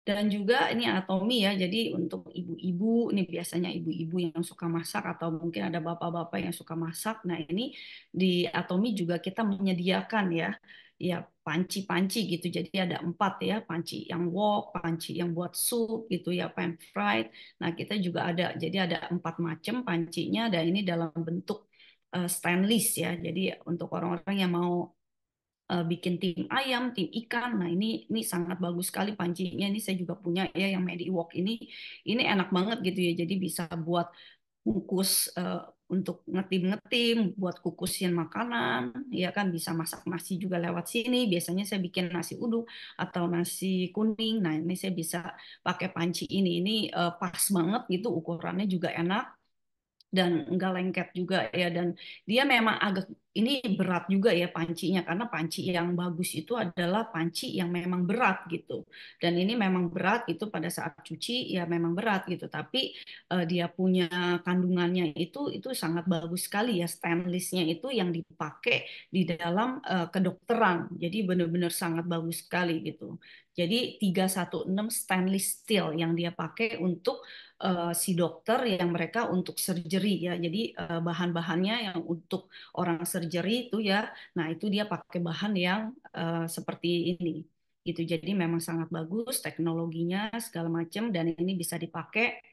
Dan juga ini Atomi ya, jadi untuk ibu-ibu, ini biasanya ibu-ibu yang suka masak atau mungkin ada bapak-bapak yang suka masak. Nah ini di Atomi juga kita menyediakan ya, ya panci-panci gitu. Jadi ada empat ya, panci yang wok, panci yang buat sup gitu ya, pan fried. Nah kita juga ada, jadi ada empat macam pancinya dan ini dalam bentuk stainless ya. Jadi untuk orang-orang yang mau bikin tim ayam, tim ikan. Nah, ini sangat bagus sekali pancinya. Ini saya juga punya ya yang Mediwok ini. Ini enak banget gitu ya. Jadi bisa buat kukus untuk ngetim-ngetim, buat kukusin makanan, ya kan bisa masak nasi juga lewat sini. Biasanya saya bikin nasi uduk atau nasi kuning. Nah, ini saya bisa pakai panci ini. Ini pas banget gitu, ukurannya juga enak dan enggak lengket juga ya, dan dia memang agak ini berat juga ya pancinya karena panci yang bagus itu adalah panci yang memang berat gitu, dan ini memang berat itu pada saat cuci ya memang berat gitu, tapi dia punya kandungannya itu sangat bagus sekali ya, stainlessnya itu yang dipakai di dalam kedokteran, jadi benar-benar sangat bagus sekali gitu. Jadi 316 stainless steel yang dia pakai untuk si dokter yang mereka untuk surgery ya. Jadi bahan-bahannya yang untuk orang surgery itu ya, nah itu dia pakai bahan yang seperti ini gitu. Jadi memang sangat bagus teknologinya segala macam, dan ini bisa dipakai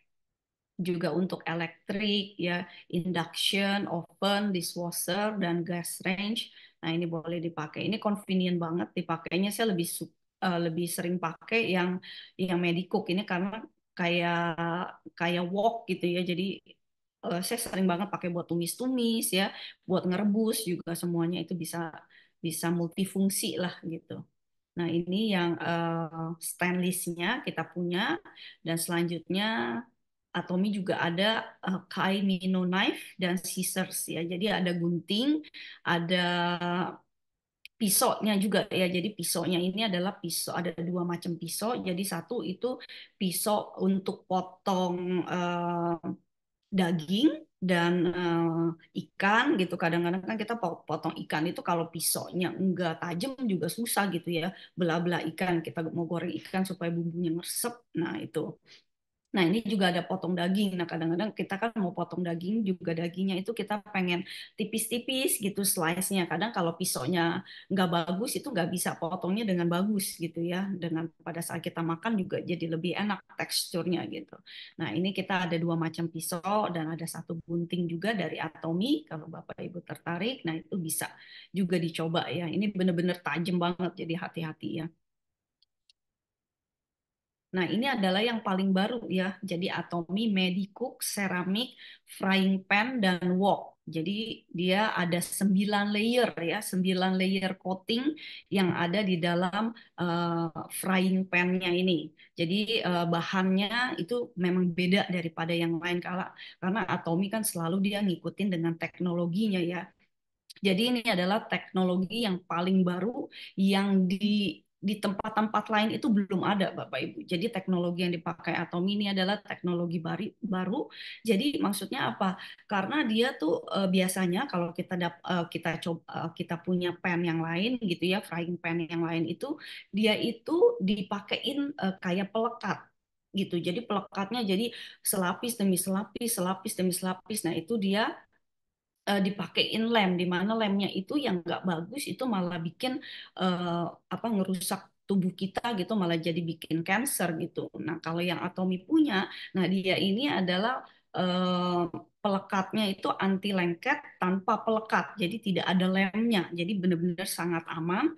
juga untuk elektrik ya, induction, oven, dishwasher dan gas range. Nah, ini boleh dipakai. Ini convenient banget dipakainya. Saya lebih sering pakai yang Medicook ini karena kayak kayak wok gitu ya. Jadi saya sering banget pakai buat tumis-tumis ya, buat ngerebus juga, semuanya itu bisa bisa multifungsi lah gitu. Nah, ini yang stainlessnya kita punya, dan selanjutnya Atomi juga ada Kai Mino knife dan scissors ya. Jadi ada gunting, ada pisaunya juga ya. Jadi pisaunya ini adalah pisau, ada dua macam pisau. Jadi satu itu pisau untuk potong daging dan ikan gitu. Kadang-kadang kan kita potong ikan itu kalau pisaunya enggak tajam juga susah gitu ya. Belah-belah ikan, kita mau goreng ikan supaya bumbunya meresep. Nah, itu. Nah, ini juga ada potong daging. Nah, kadang-kadang kita kan mau potong daging juga, dagingnya itu kita pengen tipis-tipis gitu slice-nya. Kadang kalau pisaunya nggak bagus itu nggak bisa potongnya dengan bagus gitu ya. Dengan pada saat kita makan juga jadi lebih enak teksturnya gitu. Nah, ini kita ada dua macam pisau dan ada satu gunting juga dari Atomi. Kalau Bapak Ibu tertarik, nah itu bisa juga dicoba ya. Ini benar-benar tajam banget, jadi hati-hati ya. Nah, ini adalah yang paling baru ya. Jadi Atomi Medicook Ceramic Frying Pan dan Wok. Jadi dia ada 9 layer ya, 9 layer coating yang ada di dalam frying pan-nya ini. Jadi bahannya itu memang beda daripada yang lain, karena Atomi kan selalu dia ngikutin dengan teknologinya ya. Jadi ini adalah teknologi yang paling baru yang di tempat-tempat lain itu belum ada, Bapak Ibu. Jadi teknologi yang dipakai Atom ini adalah teknologi baru. Jadi maksudnya apa? Karena dia tuh biasanya kalau kita punya pan yang lain gitu ya, frying pan yang lain dia itu dipakein kayak pelekat gitu. Jadi pelekatnya jadi selapis demi selapis, selapis demi selapis. Nah, itu dia dipakein lem, di mana lemnya itu yang nggak bagus itu malah bikin apa, ngerusak tubuh kita gitu, malah jadi bikin cancer gitu. Nah, kalau yang Atomi punya, nah dia ini adalah eh, pelekatnya itu anti lengket tanpa pelekat, jadi tidak ada lemnya, jadi benar-benar sangat aman,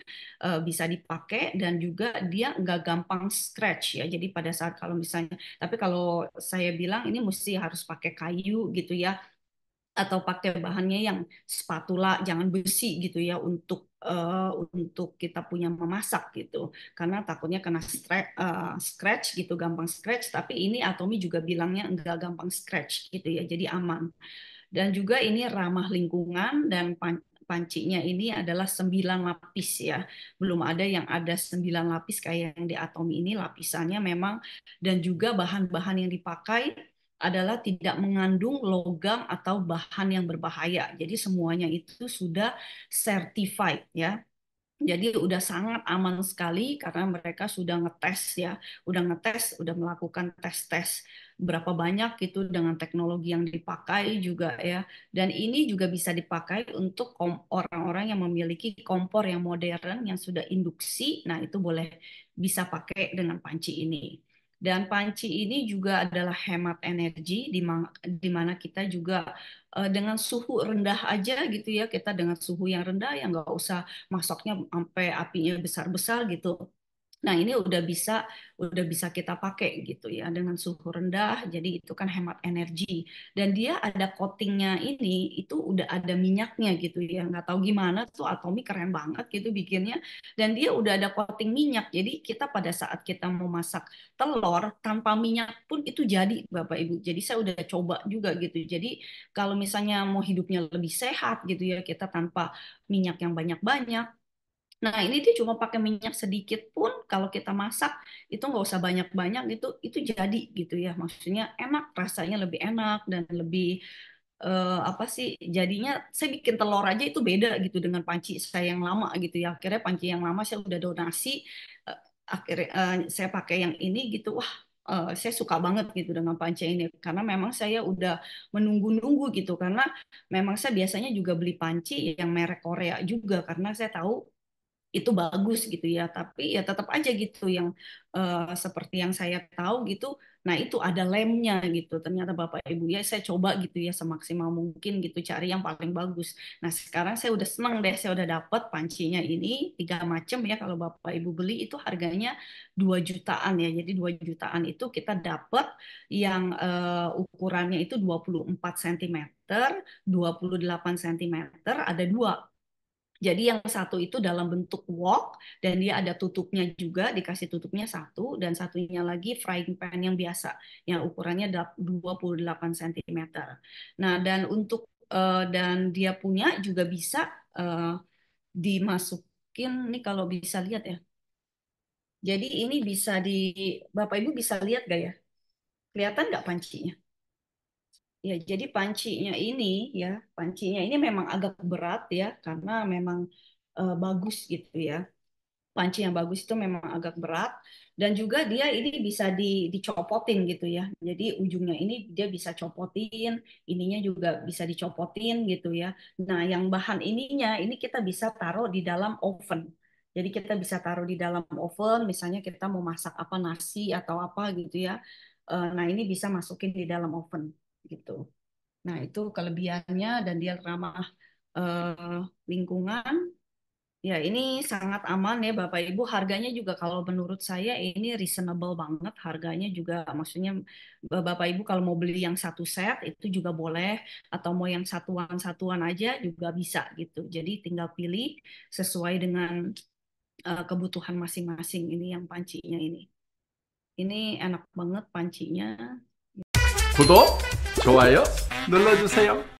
bisa dipakai, dan juga dia nggak gampang scratch ya. Jadi pada saat kalau misalnya, tapi kalau saya bilang ini mesti harus pakai kayu gitu ya, atau pakai bahannya yang spatula, jangan besi gitu ya, untuk kita punya memasak gitu, karena takutnya kena scratch gitu, gampang scratch. Tapi ini Atomi juga bilangnya enggak gampang scratch gitu ya, jadi aman. Dan juga ini ramah lingkungan, dan pancinya ini adalah 9 lapis ya. Belum ada yang ada 9 lapis kayak yang di Atomi ini, lapisannya memang, dan juga bahan-bahan yang dipakai adalah tidak mengandung logam atau bahan yang berbahaya. Jadi semuanya itu sudah certified ya. Jadi udah sangat aman sekali karena mereka sudah ngetes ya, udah melakukan tes-tes berapa banyak itu dengan teknologi yang dipakai juga ya. Dan ini juga bisa dipakai untuk orang-orang yang memiliki kompor yang modern yang sudah induksi. Nah, itu boleh bisa pakai dengan panci ini. Dan panci ini juga adalah hemat energi di mana kita juga dengan suhu rendah aja gitu ya, kita dengan suhu yang rendah yang nggak usah masaknya sampai apinya besar-besar gitu. Nah, ini udah bisa kita pakai gitu ya dengan suhu rendah. Jadi itu kan hemat energi. Dan dia ada coatingnya ini itu udah ada minyaknya gitu ya. Nggak tahu gimana tuh Atomi keren banget gitu bikinnya. Dan dia udah ada coating minyak. Jadi kita pada saat kita mau masak telur tanpa minyak pun itu jadi Bapak Ibu. Jadi saya udah coba juga gitu. Jadi kalau misalnya mau hidupnya lebih sehat gitu ya, kita tanpa minyak yang banyak-banyak. Nah, ini dia cuma pakai minyak sedikit pun kalau kita masak itu nggak usah banyak-banyak gitu, itu jadi gitu ya. Maksudnya enak, rasanya lebih enak dan lebih apa sih? Jadinya saya bikin telur aja itu beda gitu dengan panci saya yang lama gitu ya. Akhirnya panci yang lama saya udah donasi, eh, akhirnya saya pakai yang ini gitu. Wah, saya suka banget gitu dengan panci ini karena memang saya udah menunggu-nunggu gitu karena memang saya biasanya juga beli panci yang merek Korea juga karena saya tahu itu bagus gitu ya tapi ya tetap aja gitu yang seperti yang saya tahu gitu nah itu ada lemnya gitu ternyata Bapak Ibu ya saya coba gitu ya semaksimal mungkin gitu cari yang paling bagus nah sekarang saya udah seneng deh saya udah dapet pancinya ini 3 macam ya kalau Bapak Ibu beli itu harganya 2 jutaan ya jadi 2 jutaan itu kita dapet yang ukurannya itu 24 cm 28 cm ada dua jadi yang satu itu dalam bentuk wok dan dia ada tutupnya juga, dikasih tutupnya satu dan satunya lagi frying pan yang biasa yang ukurannya 28 cm. Nah, dan untuk dan dia punya juga bisa eh, dimasukin nih kalau bisa lihat ya. Jadi ini bisa Bapak Ibu bisa lihat gak ya? Kelihatan nggak pancinya? Ya, jadi pancinya ini memang agak berat ya karena memang bagus gitu ya. Panci yang bagus itu memang agak berat dan juga dia ini bisa dicopotin gitu ya. Jadi ujungnya ini dia bisa copotin, ininya juga bisa dicopotin gitu ya. Nah, yang bahan ininya ini kita bisa taruh di dalam oven. Jadi kita bisa taruh di dalam oven, misalnya kita mau masak apa nasi atau apa gitu ya. Nah, ini bisa masukin di dalam oven gitu. Nah, itu kelebihannya dan dia ramah lingkungan. Ya, ini sangat aman ya Bapak Ibu. Harganya juga kalau menurut saya ini reasonable banget. Harganya juga maksudnya Bapak Ibu kalau mau beli yang satu set itu juga boleh atau mau yang satuan-satuan aja juga bisa gitu. Jadi tinggal pilih sesuai dengan kebutuhan masing-masing ini yang pancinya ini. Ini enak banget pancinya. 구독, 좋아요 눌러주세요.